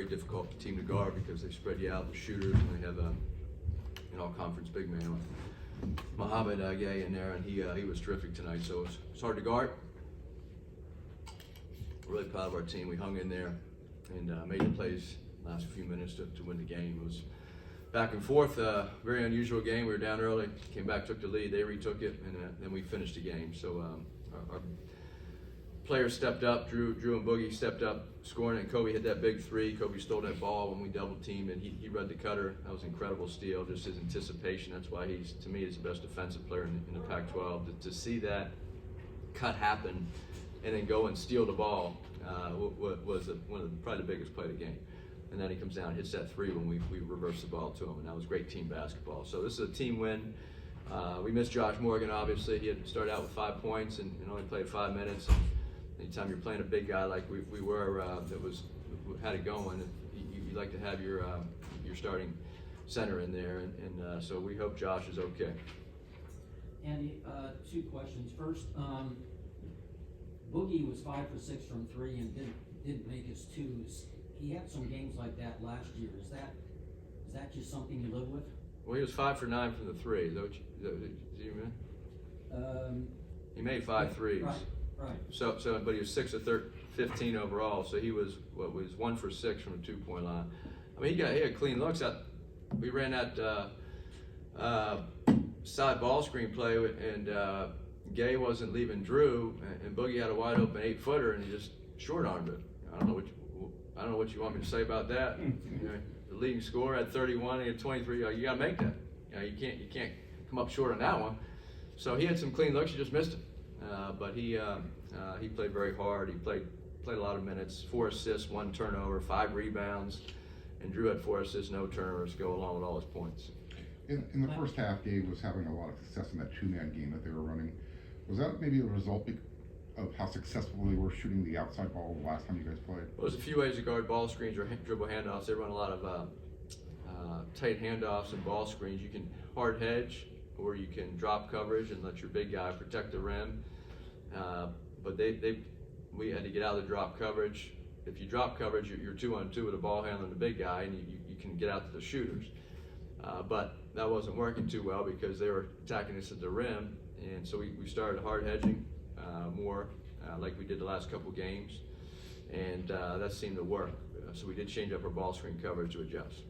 Very difficult team to guard because they spread you out with shooters, and they have an all-conference big man with Muhammad Gay in there, and he was terrific tonight. So it's hard to guard. We're really proud of our team. We hung in there and made the plays last few minutes to win the game. It was back and forth, very unusual game. We were down early, came back, took the lead. They retook it, and then we finished the game. So our players stepped up. Drew and Boogie stepped up, scoring, and Kobe hit that big three. Kobe stole that ball when we double teamed, and he read the cutter. That was an incredible steal. Just his anticipation. That's why to me, he's the best defensive player in the Pac-12. To see that cut happen and then go and steal the ball was one of probably the biggest play of the game. And then he comes down and hits that three when we reversed the ball to him, and that was great team basketball. So this is a team win. We missed Josh Morgan, obviously. He had started out with 5 points and only played 5 minutes. And anytime you're playing a big guy like we were, that had it going, you like to have your starting center in there, and so we hope Josh is okay. Andy, 2 questions. First, Boogie was 5 for 6 from 3 and didn't make his twos. He had some games like that last year. Is that just something you live with? Well, he was 5 for 9 from the three. Is that what you mean? He made 5 threes. Right. So, but he was 6 of 15 overall. So he was 1 for 6 from the 2-point line. I mean, he had clean looks. We ran that side ball screen play, and Gay wasn't leaving Drew, and Boogie had a wide open 8-footer, and he just short armed it. I don't know what you want me to say about that. You know, the leading scorer had 31, he had 23. You got to make that. You can't come up short on that one. So he had some clean looks. You just missed him. But he played very hard. He played a lot of minutes. 4 assists, 1 turnover, 5 rebounds, and Drew had 4 assists, no turnovers to go along with all his points. In the first half, Gabe was having a lot of success in that 2-man game that they were running. Was that maybe a result of how successful they were shooting the outside ball the last time you guys played? Well, there's a few ways to guard ball screens or dribble handoffs. They run a lot of tight handoffs and ball screens. You can hard hedge, or you can drop coverage and let your big guy protect the rim. But we had to get out of the drop coverage. If you drop coverage, you're 2-on-2 with a ball handler and the big guy, and you can get out to the shooters. But that wasn't working too well because they were attacking us at the rim, and so we started hard hedging more like we did the last couple games, and that seemed to work. So we did change up our ball screen coverage to adjust.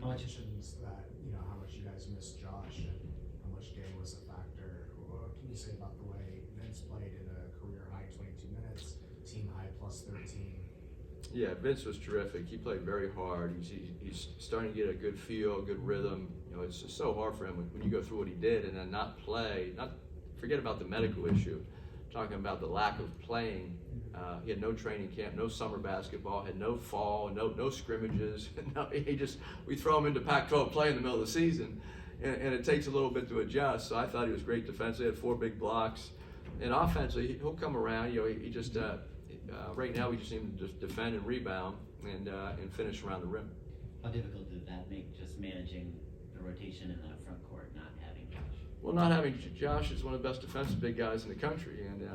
How much is that, how much you guys missed Josh and how much Gay was a factor? What can you say about the way Vince played in a career high 22 minutes, team high plus 13? Yeah, Vince was terrific. He played very hard. He's starting to get a good feel, a good rhythm. It's just so hard for him when you go through what he did and then not play. Forget about the medical issue. Talking about the lack of playing. He had no training camp, no summer basketball, had no fall, no scrimmages. We throw him into Pac-12 play in the middle of the season, and it takes a little bit to adjust. So I thought he was great defensively. He had 4 big blocks, and offensively he'll come around. He just right now we just need him to just defend and rebound and finish around the rim. How difficult did that make, just managing the rotation in that front court, not having Josh? Well, not having Josh is one of the best defensive big guys in the country, and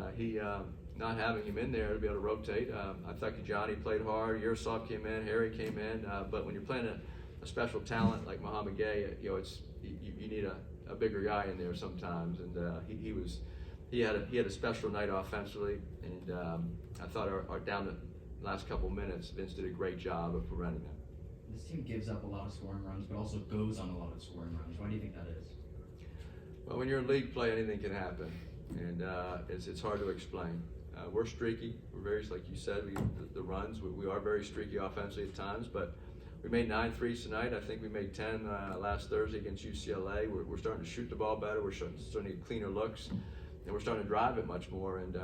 not having him in there to be able to rotate. I thought Johnny played hard. Yaroslav came in, Harry came in, but when you're playing a special talent like Muhammad Gay, you need a bigger guy in there sometimes, and he had a special night offensively, and I thought our down the last couple minutes, Vince did a great job of preventing that. This team gives up a lot of scoring runs, but also goes on a lot of scoring runs. Why do you think that is? Well, when you're in league play, anything can happen, and it's hard to explain. We're streaky. We're very, like you said, the runs. We are very streaky offensively at times, but we made 9 threes tonight. I think we made 10 last Thursday against UCLA. We're starting to shoot the ball better. We're starting to get cleaner looks, and we're starting to drive it much more and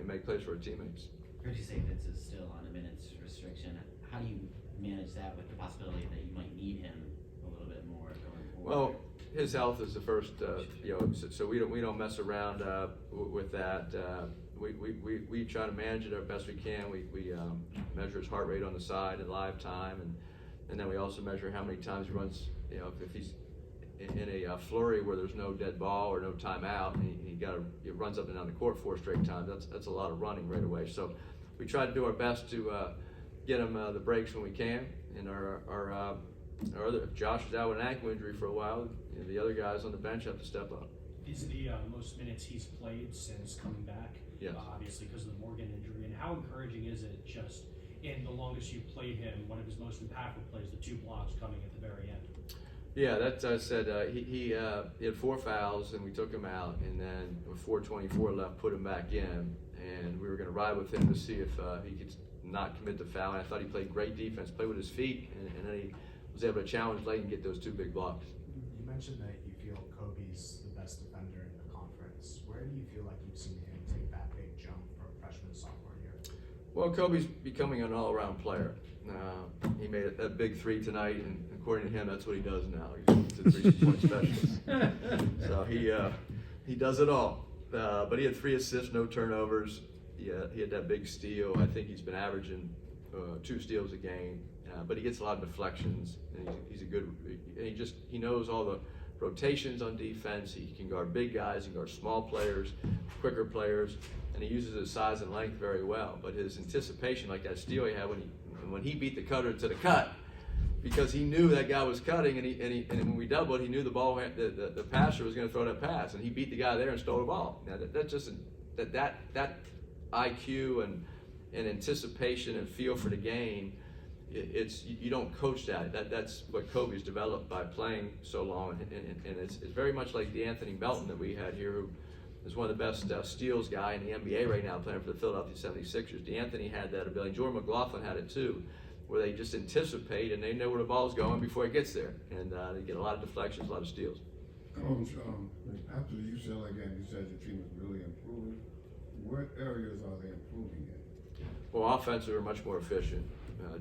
make plays for our teammates. I heard you say Vince is still on a minutes restriction. How do you manage that with the possibility that you might need him a little bit more going forward? Well, his health is the first, so we don't mess around with that. We try to manage it as best we can. We measure his heart rate on the side in live time, and then we also measure how many times he runs. If he's in a flurry where there's no dead ball or no timeout, and he runs up and down the court 4 straight times. That's a lot of running right away. So we try to do our best to get him the breaks when we can, And our other Josh was out with an ankle injury for a while. And the other guys on the bench have to step up. Is the most minutes he's played since coming back? Yes. Obviously because of the Morgan injury. And how encouraging is it just in the longest you've played him, one of his most impactful plays, the 2 blocks coming at the very end? Yeah, that's I said he had 4 fouls and we took him out, and then with 4:24 left, put him back in, and we were going to ride with him to see if he could not commit the foul. And I thought he played great defense, played with his feet, and then he was able to challenge late and get those 2 big blocks. You mentioned that you feel Kobe's the best defender in the conference. Where do you feel like you've seen him take that big jump from freshman to sophomore year? Well, Kobe's becoming an all-around player. He made that big 3 tonight, and according to him, that's what he does now. He's a 3-point specialist. So he does it all. But he had 3 assists, no turnovers. He had that big steal. I think he's been averaging 2 steals a game. But he gets a lot of deflections, and he's a good. And he knows all the rotations on defense. He can guard big guys, he can guard small players, quicker players, and he uses his size and length very well. But his anticipation, like that steal he had when he beat the cutter to the cut, because he knew that guy was cutting, and when we doubled, he knew the ball, the passer was going to throw that pass, and he beat the guy there and stole the ball. Now that just that IQ and anticipation and feel for the game, you don't coach that. That's what Kobe's developed by playing so long, and it's very much like the Anthony Melton that we had here, who is one of the best steals guy in the NBA right now, playing for the Philadelphia 76ers. DeAnthony had that ability. Jordan McLaughlin had it too, where they just anticipate and they know where the ball's going before it gets there, and they get a lot of deflections, a lot of steals. Coach, after the UCLA game, you said your team is really improving. What areas are they improving in? Well, offensively, we're much more efficient.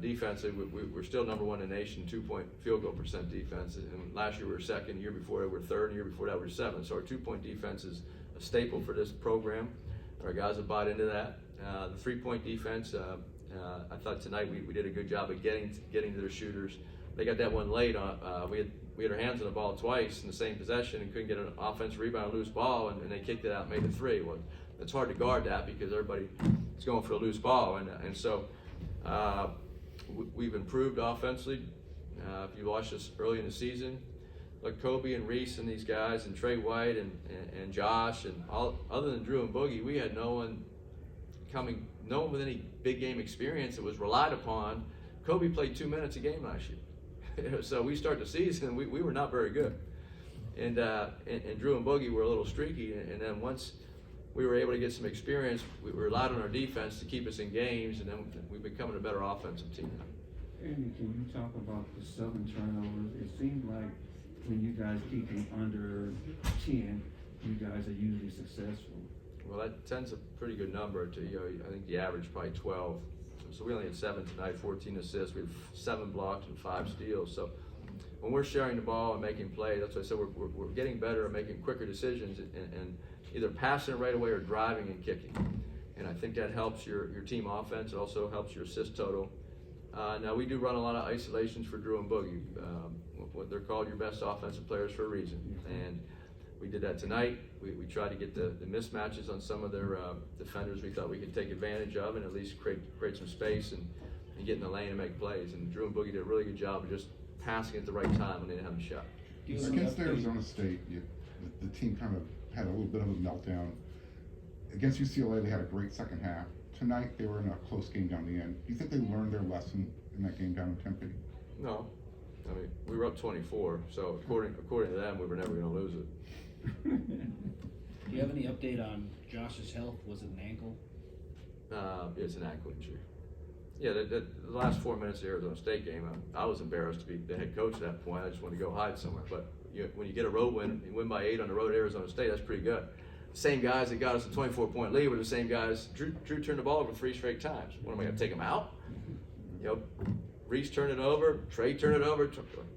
Defensively, we're still number 1 in the nation, 2-point field goal percent defense. And last year we were second, the year before that we were third, and the year before that we were 7th. So our 2-point defense is a staple for this program. Our guys have bought into that. The 3-point defense, I thought tonight we did a good job of getting to their shooters. They got that one late. We had our hands on the ball twice in the same possession and couldn't get an offensive rebound, loose ball, and they kicked it out and made it 3. Well, it's hard to guard that because everybody is going for a loose ball, and so we've improved offensively. If you watched us early in the season, like Kobe and Reese and these guys and Trey White and Josh and all, other than Drew and Boogie, we had no one with any big game experience that was relied upon. Kobe played 2 minutes a game last year. So we start the season, we were not very good. And Drew and Boogie were a little streaky, and then once we were able to get some experience, we relied on our defense to keep us in games, and then we've become a better offensive team now. Andy, can you talk about the 7 turnovers? It seems like when you guys keep them under 10, you guys are usually successful. Well, that 10's a pretty good number. I think the average probably 12. So we only had 7 tonight, 14 assists. We have 7 blocks and 5 steals. So when we're sharing the ball and making plays, that's why I said we're getting better at making quicker decisions and either passing it right away or driving and kicking. And I think that helps your team offense. It also helps your assist total. Now we do run a lot of isolations for Drew and Boogie. What they're called your best offensive players for a reason. And we did that tonight. We tried to get the mismatches on some of their defenders we thought we could take advantage of and at least create some space and get in the lane and make plays. And Drew and Boogie did a really good job of just passing at the right time when they didn't have a shot. Against Arizona State, the team kind of had a little bit of a meltdown. Against UCLA, they had a great second half. Tonight, they were in a close game down the end. Do you think they learned their lesson in that game down in Tempe? No. I mean, we were up 24, so according to them, we were never going to lose it. Do you have any update on Josh's health? Was it an ankle? It's an ankle injury. Yeah, the last 4 minutes of the Arizona State game, I was embarrassed to be the head coach at that point. I just wanted to go hide somewhere. But when you get a road win, you win by 8 on the road at Arizona State, that's pretty good. The same guys that got us a 24-point lead were the same guys. Drew turned the ball over 3 straight times. What am I going to take him out? Reese turned it over, Trey turned it over,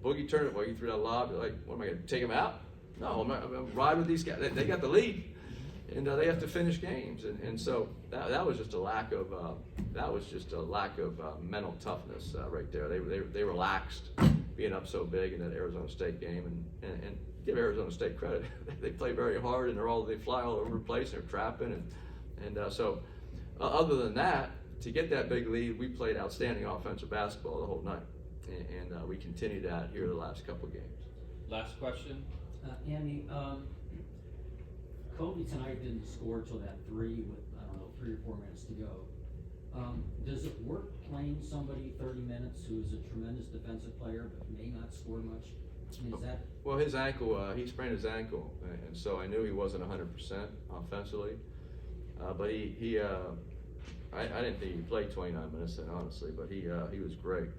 Boogie turned it. Well, you threw that lob. You're like, what am I going to take him out? No, I'm going to ride with these guys. They got the lead, and they have to finish games. And so that was just a lack of mental toughness right there. They relaxed being up so big in that Arizona State game, and give Arizona State credit. They play very hard, and they fly all over the place, and they're trapping, and so other than that, to get that big lead, we played outstanding offensive basketball the whole night. and we continue that here the last couple games. Last question? Andy, Kobe tonight didn't score till that three with, I don't know, 3 or 4 minutes to go. Does it work playing somebody 30 minutes who is a tremendous defensive player but may not score much? I mean, is that, Well, his ankle, he sprained his ankle, and so I knew he wasn't 100% offensively. But I didn't think he played 29 minutes, honestly, but he was great.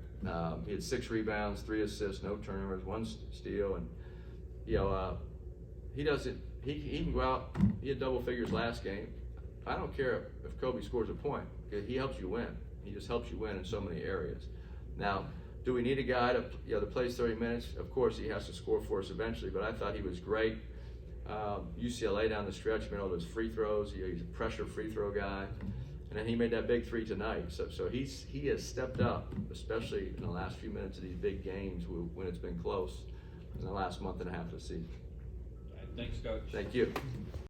He had 6 rebounds, 3 assists, no turnovers, 1 steal, and he doesn't. He can go out. He had double figures last game. I don't care if Kobe scores a point. He helps you win. He just helps you win in so many areas. Now, do we need a guy that plays 30 minutes? Of course, he has to score for us eventually. But I thought he was great. UCLA down the stretch made all those free throws. He's a pressure free throw guy, and then he made that big 3 tonight. So he has stepped up, especially in the last few minutes of these big games when it's been close in the last month and a half of the season. Thanks, Coach. Thank you.